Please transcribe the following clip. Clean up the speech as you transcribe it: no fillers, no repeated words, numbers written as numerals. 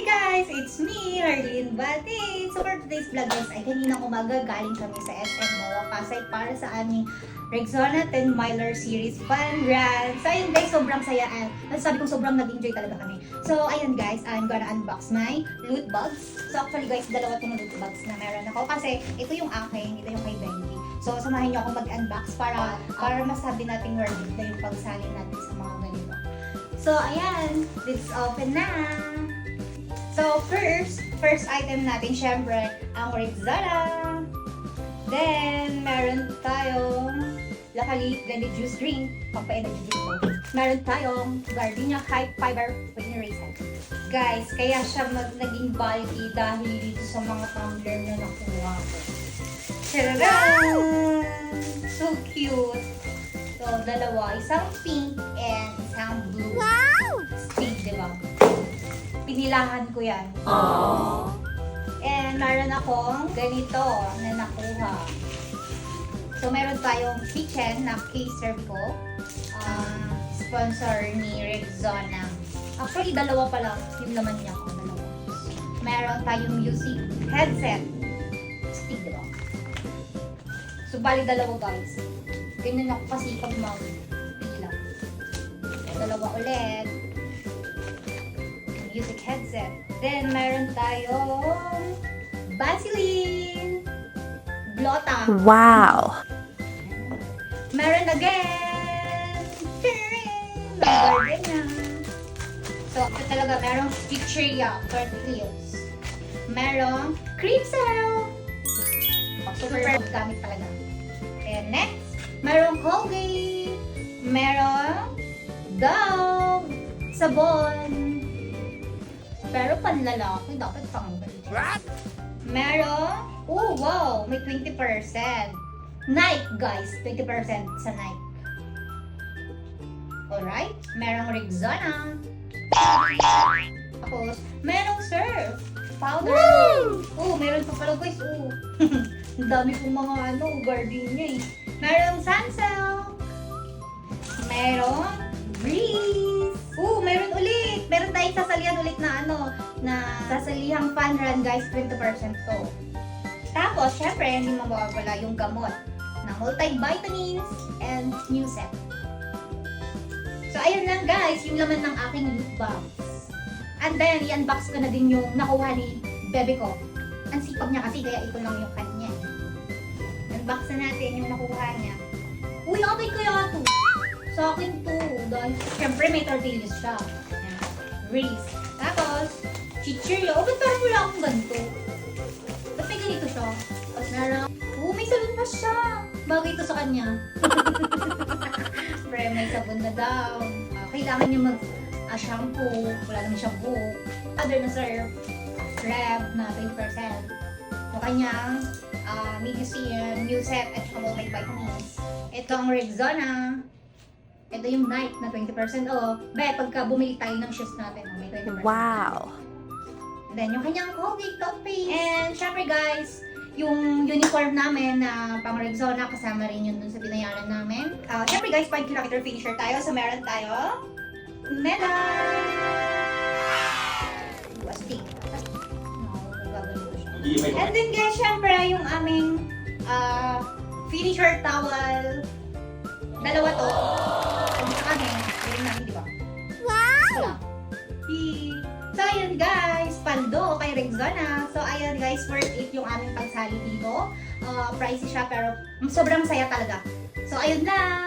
Hey guys! It's me, Harleen Batin. So for today's vlog guys, ay kaninang umaga galing kami sa SM MOA Pasay para sa aming Rexona 10 Miler Series Fun Run. So ayun guys, sobrang saya. Sabi ko sobrang nag-enjoy talaga kami. So ayun guys, I'm gonna unbox my loot bags. So actually guys, dalawa itong loot bags na meron ako. Kasi ito yung akin, ito yung kay Bendy. So samahin niyo ako mag-unbox para masabi natin worth it na yung pagsalin natin sa mga ganito. So ayan, let's open na! So, first item natin, syempre, ang Rexona. Then, meron tayong Lacali Blended Juice Drink, pagpa-energy drink ko. Meron tayong Gardenia Hype Fiber Pain Eraser. Guys, kaya siya naging bulky dahil dito sa mga tumbler na nakuha ko. Tadadaan! So cute! So, dalawa. Isang pink and isang blue. Wow! Stick, diba? Pinilahan ko yan. Aww. And meron akong ganito na nakuha. So, meron tayong kitchen na K-Serve ko. Sponsor ni Rexona. Actually, dalawa pa lang yung laman niya ko. Dalawa. Meron tayong music headset. Stick, diba? So, bali dalawa guys. Ganyan ako kasi pag mag-pila. Dalawa ulit. Music headset. Then, meron tayong Vaseline Blota. Wow! Meron again! Gardenia. So, ito talaga, merong Picturia tortillas. Merong cream cell. Super gamit talaga. And next, merong Colgate. Merong Dove. Sabon. Pero panlalaki, dapat panggal. Merong, oh wow, may 20%. Nike guys, 20% sa Nike. Alright, merong Rexona. Tapos, merong Surf powder. Oh, meron pa pala guys, oh. Ang dami pong mga gardenia eh. Merong Sunsilk. Merong Breeze. Oh, meron ulit. Meron tayong sasalihan ulit na na sasalihang fun run guys, 20% to. Tapos, syempre, hindi mawawala yung gamot na multivitamins and new set. So, ayun lang guys, yung laman ng aking loot box. And then, i-unbox ko na din yung nakuha ni bebe ko. Ang sipag niya kasi, kaya ito lang yung kanya. Unbox na natin yung nakuha niya. Uy, okay kaya ito. Sa akin to. Dahil, syempre, may tortillas siya. Reese. Tapos, chichirya. Oh, ba't parang wala akong ganito? Ba't may ganito siya? Tapos meron, oh, may sabon pa siya. Bagay ito sa kanya. Pre, may sabon na daw. Kailangan niya mag-shampoo. Wala naman siya buhok. Other na serve. Rev na 20%. Yung kanyang Medicine, new set, at saka multivitamins. Ito ang Rexona. Ito yung Nike na 20% off. Pagka bumili tayo ng shoes natin, may 20%. Wow! Then, yung kanyang Colgate toothpaste. And, syempre guys, yung uniform namin na pang Rexona, kasama rin yun dun sa binayaran namin. Syempre guys, 5 kilometer finisher tayo. So, meron tayo medal! Astig. And then guys, syempre, yung aming finisher towel. Dalawa to. Ano sa kanya? Meron namin, di ba? Wow! So, ayun guys. Paldo kay Rexona. So, ayun guys. Worth it yung aming pagsali dito. Pricey siya pero sobrang saya talaga. So, ayun lang.